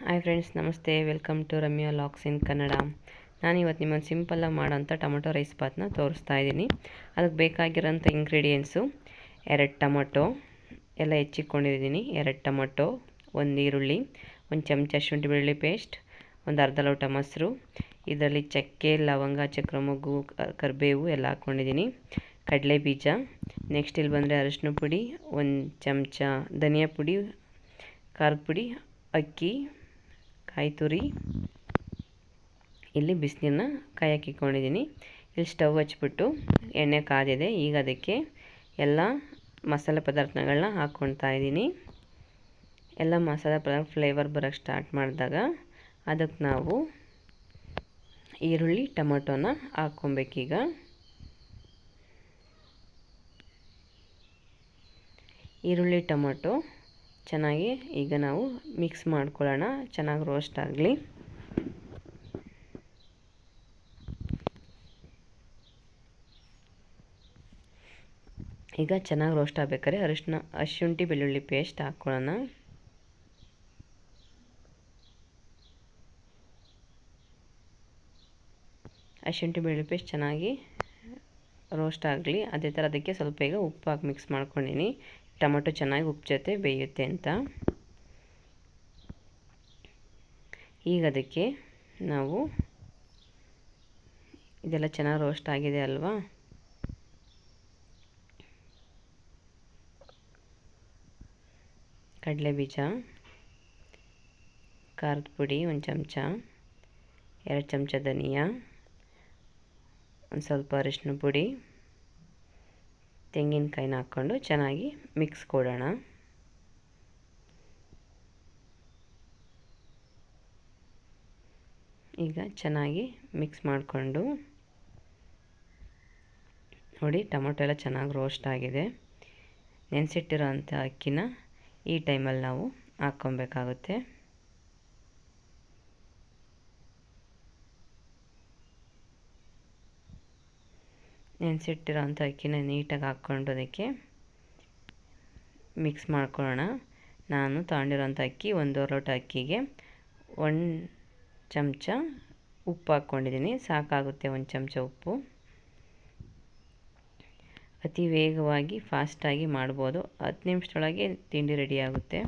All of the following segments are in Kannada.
ಹಾಯ್ ಫ್ರೆಂಡ್ಸ್, ನಮಸ್ತೆ. ವೆಲ್ಕಮ್ ಟು ರಮ್ಯಾ ಲಾಕ್ಸ್ ಇನ್ ಕನ್ನಡ. ನಾನಿವತ್ತು ನಿಮ್ಮನ್ನು ಸಿಂಪಲ್ಲಾಗಿ ಮಾಡೋಂಥ ಟೊಮೊಟೊ ರೈಸ್ ಬಾತ್ನ ತೋರಿಸ್ತಾ ಇದ್ದೀನಿ. ಅದಕ್ಕೆ ಬೇಕಾಗಿರೋಂಥ ಇಂಗ್ರೀಡಿಯೆಂಟ್ಸು 2 ಟೊಮೊಟೊ ಎಲ್ಲ ಹೆಚ್ಚಿಕೊಂಡಿದ್ದೀನಿ, 2 ಟೊಮೊಟೊ, 1 ಈರುಳ್ಳಿ, 1 ಚಮಚ ಶುಂಠಿ ಬೆಳ್ಳುಳ್ಳಿ ಪೇಸ್ಟ್, ಒಂದು ಅರ್ಧ ಲೋಟ ಮೊಸರು. ಇದರಲ್ಲಿ ಚಕ್ಕೆ, ಲವಂಗ, ಚಕ್ರಮೊಗ್ಗು, ಕರಿಬೇವು ಎಲ್ಲ ಹಾಕ್ಕೊಂಡಿದ್ದೀನಿ. ಕಡಲೆ ಬೀಜ. ನೆಕ್ಸ್ಟ್ ಇಲ್ಲಿ ಬಂದರೆ ಅರಿಶಿನ ಪುಡಿ, 1 ಚಮಚ ಧನಿಯಾ ಪುಡಿ, ಖಾರದ ಪುಡಿ, ಅಕ್ಕಿ, ಕಾಯಿ ತುರಿ. ಇಲ್ಲಿ ಬಿಸಿನೀರನ್ನ ಕಾಯಕ್ಕೆ ಇಟ್ಕೊಂಡಿದ್ದೀನಿ. ಇಲ್ಲಿ ಸ್ಟವ್ ಹಚ್ಬಿಟ್ಟು ಎಣ್ಣೆ ಕಾದಿದೆ. ಈಗ ಅದಕ್ಕೆ ಎಲ್ಲ ಮಸಾಲೆ ಪದಾರ್ಥಗಳನ್ನ ಹಾಕ್ಕೊಳ್ತಾ ಇದ್ದೀನಿ. ಎಲ್ಲ ಮಸಾಲೆ ಪದಾರ್ಥ ಫ್ಲೇವರ್ ಬರೋಕ್ಕೆ ಸ್ಟಾರ್ಟ್ ಮಾಡಿದಾಗ ಅದಕ್ಕೆ ನಾವು ಈರುಳ್ಳಿ ಟೊಮೊಟೊನ ಹಾಕ್ಕೊಬೇಕೀಗ. ಈರುಳ್ಳಿ ಟೊಮೊಟೊ ಚೆನ್ನಾಗಿ ಈಗ ನಾವು ಮಿಕ್ಸ್ ಮಾಡ್ಕೊಳ್ಳೋಣ. ಚೆನ್ನಾಗಿ ರೋಸ್ಟ್ ಆಗಲಿ. ಈಗ ಚೆನ್ನಾಗಿ ರೋಸ್ಟ್ ಆಗಬೇಕಾದ್ರೆ ಶುಂಠಿ ಬೆಳ್ಳುಳ್ಳಿ ಪೇಸ್ಟ್ ಹಾಕ್ಕೊಳ್ಳೋಣ. ಶುಂಠಿ ಬೆಳ್ಳುಳ್ಳಿ ಪೇಸ್ಟ್ ಚೆನ್ನಾಗಿ ರೋಸ್ಟ್ ಆಗಲಿ. ಅದೇ ಥರ ಅದಕ್ಕೆ ಸ್ವಲ್ಪ ಈಗ ಉಪ್ಪು ಹಾಕಿ ಮಿಕ್ಸ್ ಮಾಡ್ಕೊಂಡಿನಿ. ಟೊಮೊಟೊ ಚೆನ್ನಾಗಿ ಉಪ್ಪು ಜೊತೆ ಬೇಯುತ್ತೆ ಅಂತ. ಈಗ ಅದಕ್ಕೆ ನಾವು ಇದೆಲ್ಲ ಚೆನ್ನಾಗಿ ರೋಸ್ಟ್ ಆಗಿದೆ ಅಲ್ವಾ, ಕಡಲೆ ಬೀಜ, ಖಾರದ ಪುಡಿ 1 ಚಮಚ, 2 ಚಮಚ ಧನಿಯಾ, ಒಂದು ಸ್ವಲ್ಪ ಅರಿಶಿನ ಪುಡಿ, ತೆಂಗಿನಕಾಯಿನ ಹಾಕ್ಕೊಂಡು ಚೆನ್ನಾಗಿ ಮಿಕ್ಸ್ ಕೊಡೋಣ. ಈಗ ಚೆನ್ನಾಗಿ ಮಿಕ್ಸ್ ಮಾಡಿಕೊಂಡು ನೋಡಿ, ಟೊಮೊಟೊ ಎಲ್ಲ ಚೆನ್ನಾಗಿ ರೋಸ್ಟ್ ಆಗಿದೆ. ನೆನೆಸಿಟ್ಟಿರೋಂಥ ಅಕ್ಕಿನ ಈ ಟೈಮಲ್ಲಿ ನಾವು ಹಾಕ್ಕೊಬೇಕಾಗುತ್ತೆ. ನೆನೆಸಿಟ್ಟಿರೋಂಥ ಅಕ್ಕಿನ ನೀಟಾಗಿ ಹಾಕ್ಕೊಂಡು ಅದಕ್ಕೆ ಮಿಕ್ಸ್ ಮಾಡ್ಕೊಳ್ಳೋಣ. ನಾನು ತಗೊಂಡಿರೋಂಥ ಅಕ್ಕಿ 1 ಲೋಟ ಅಕ್ಕಿಗೆ 1 ಚಮಚ ಉಪ್ಪು ಹಾಕ್ಕೊಂಡಿದ್ದೀನಿ. ಸಾಕಾಗುತ್ತೆ 1 ಚಮಚ ಉಪ್ಪು. ಅತಿ ವೇಗವಾಗಿ ಫಾಸ್ಟಾಗಿ ಮಾಡ್ಬೋದು. 10 ನಿಮಿಷದೊಳಗೆ ತಿಂಡಿ ರೆಡಿ ಆಗುತ್ತೆ.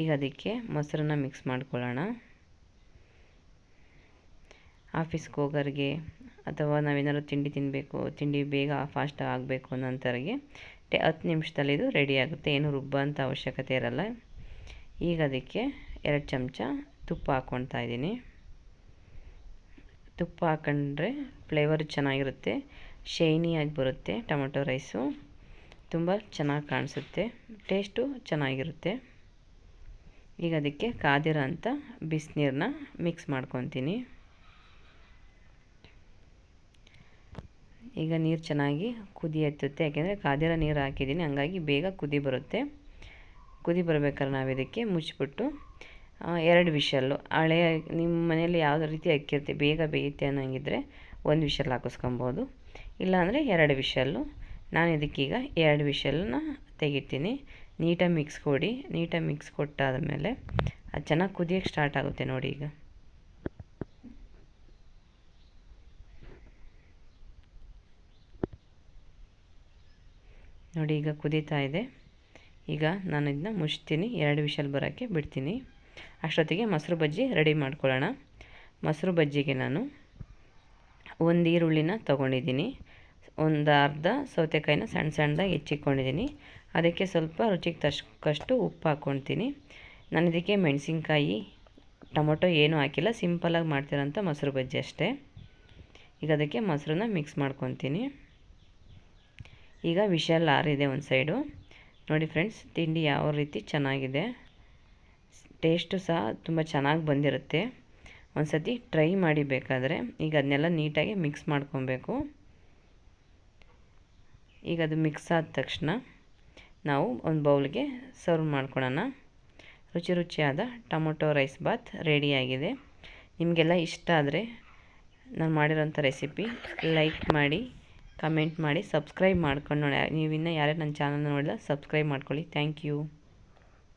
ಈಗ ಅದಕ್ಕೆ ಮೊಸರನ್ನ ಮಿಕ್ಸ್ ಮಾಡ್ಕೊಳ್ಳೋಣ. ಆಫೀಸ್ಗೆ ಹೋಗೋರಿಗೆ ಅಥವಾ ನಾವೇನಾದ್ರು ತಿಂಡಿ ತಿನ್ನಬೇಕು, ತಿಂಡಿ ಬೇಗ ಫಾಸ್ಟಾಗಿ ಆಗಬೇಕು ಅನ್ನೋಂಥವ್ರಿಗೆ 10 ನಿಮಿಷದಲ್ಲಿ ಇದು ರೆಡಿ ಆಗುತ್ತೆ. ಏನು ರುಬ್ಬಂಥ ಅವಶ್ಯಕತೆ ಇರಲ್ಲ. ಈಗ ಅದಕ್ಕೆ 2 ಚಮಚ ತುಪ್ಪ ಹಾಕ್ಕೊಳ್ತಾ ಇದ್ದೀನಿ. ತುಪ್ಪ ಹಾಕೊಂಡ್ರೆ ಫ್ಲೇವರ್ ಚೆನ್ನಾಗಿರುತ್ತೆ, ಶೈನಿಯಾಗಿ ಬರುತ್ತೆ. ಟೊಮೊಟೊ ರೈಸು ತುಂಬ ಚೆನ್ನಾಗಿ ಕಾಣಿಸುತ್ತೆ, ಟೇಸ್ಟು ಚೆನ್ನಾಗಿರುತ್ತೆ. ಈಗ ಅದಕ್ಕೆ ಕಾದಿರೋ ಅಂಥ ಬಿಸಿನೀರನ್ನ ಮಿಕ್ಸ್ ಮಾಡ್ಕೊತೀನಿ. ಈಗ ನೀರು ಚೆನ್ನಾಗಿ ಕುದಿ ಎತ್ತುತ್ತೆ, ಯಾಕೆಂದರೆ ಕಾದಿರೋ ನೀರು ಹಾಕಿದ್ದೀನಿ, ಹಂಗಾಗಿ ಬೇಗ ಕುದಿ ಬರುತ್ತೆ. ಕುದಿ ಬರಬೇಕಾದ್ರೆ ನಾವು ಇದಕ್ಕೆ ಮುಚ್ಚಿಬಿಟ್ಟು 2 ವಿಷಲ್ಲು, ಹಳೆಯ ನಿಮ್ಮ ಮನೇಲಿ ಯಾವುದೇ ರೀತಿ ಅಕ್ಕಿ ಇರುತ್ತೆ ಬೇಗ ಬೇಯುತ್ತೆ ಅನ್ನೋಂಗಿದ್ರೆ 1 ವಿಷಲ್ ಹಾಕಿಸ್ಕೊಬೋದು, ಇಲ್ಲಾಂದರೆ 2 ವಿಷಲ್ಲು. ನಾನು ಇದಕ್ಕೀಗ 2 ವಿಷಲನ್ನ ತೆಗಿತೀನಿ. ನೀಟಾಗಿ ಮಿಕ್ಸ್ ಕೊಡಿ. ನೀಟಾಗಿ ಮಿಕ್ಸ್ ಕೊಟ್ಟಾದಮೇಲೆ ಅದು ಚೆನ್ನಾಗಿ ಕುದಿಯೋಕ್ಕೆ ಸ್ಟಾರ್ಟ್ ಆಗುತ್ತೆ. ನೋಡಿ, ಈಗ ನೋಡಿ ಈಗ ಕುದೀತಾ ಇದೆ. ಈಗ ನಾನು ಇದನ್ನ ಮುಚ್ತೀನಿ, 2 ವಿಷಲ್ ಬರೋಕ್ಕೆ ಬಿಡ್ತೀನಿ. ಅಷ್ಟೊತ್ತಿಗೆ ಮೊಸರು ಬಜ್ಜಿ ರೆಡಿ ಮಾಡ್ಕೊಳ್ಳೋಣ. ಮೊಸರು ಬಜ್ಜಿಗೆ ನಾನು 1 ಈರುಳ್ಳಿನ ತೊಗೊಂಡಿದ್ದೀನಿ, ಒಂದು ಅರ್ಧ ಸೌತೆಕಾಯಿನ ಸಣ್ಣದಾಗಿ ಹೆಚ್ಚಿಕೊಂಡಿದ್ದೀನಿ. ಅದಕ್ಕೆ ಸ್ವಲ್ಪ ರುಚಿಗೆ ತಕ್ಕಷ್ಟು ಉಪ್ಪು ಹಾಕ್ಕೊಳ್ತೀನಿ. ನಾನು ಇದಕ್ಕೆ ಮೆಣಸಿನ್ಕಾಯಿ, ಟೊಮೊಟೊ ಏನೂ ಹಾಕಿಲ್ಲ, ಸಿಂಪಲಾಗಿ ಮಾಡ್ತಿರೋಂಥ ಮೊಸರು ಬಜ್ಜಿ ಅಷ್ಟೇ. ಈಗ ಅದಕ್ಕೆ ಮೊಸರನ್ನ ಮಿಕ್ಸ್ ಮಾಡ್ಕೊತೀನಿ. ಈಗ ವಿಷಲ್ ಆರಿದೆ ಒಂದು ಸೈಡು. ನೋಡಿ ಫ್ರೆಂಡ್ಸ್, ತಿಂಡಿ ಯಾವ ರೀತಿ ಚೆನ್ನಾಗಿದೆ, ಟೇಸ್ಟು ಸಹ ತುಂಬ ಚೆನ್ನಾಗಿ ಬಂದಿರುತ್ತೆ. ಒಂದು ಸತಿ ಟ್ರೈ ಮಾಡಿ ಬೇಕಾದರೆ. ಈಗ ಅದನ್ನೆಲ್ಲ ನೀಟಾಗಿ ಮಿಕ್ಸ್ ಮಾಡ್ಕೊಬೇಕು. ಈಗ ಅದು ಮಿಕ್ಸ್ ಆದ ತಕ್ಷಣ ನಾವು ಒಂದು ಬೌಲ್ಗೆ ಸರ್ವ್ ಮಾಡ್ಕೊಳ್ಳೋಣ. ರುಚಿಯಾದ ಟೊಮೊಟೊ ರೈಸ್ ಬಾತ್ ರೆಡಿಯಾಗಿದೆ. ನಿಮಗೆಲ್ಲ ಇಷ್ಟ ಆದರೆ ನಾನು ಮಾಡಿರೋಂಥ ರೆಸಿಪಿ ಲೈಕ್ ಮಾಡಿ, ಕಮೆಂಟ್ ಮಾಡಿ, ಸಬ್ಸ್ಕ್ರೈಬ್ ಮಾಡ್ಕೊಂಡು ನೋಡಿ. ನೀವಿನ್ನೂ ಯಾರೇ ನನ್ನ ಚಾನಲ್ನ ನೋಡಿಲ್ಲ ಸಬ್ಸ್ಕ್ರೈಬ್ ಮಾಡ್ಕೊಳ್ಳಿ. Thank you.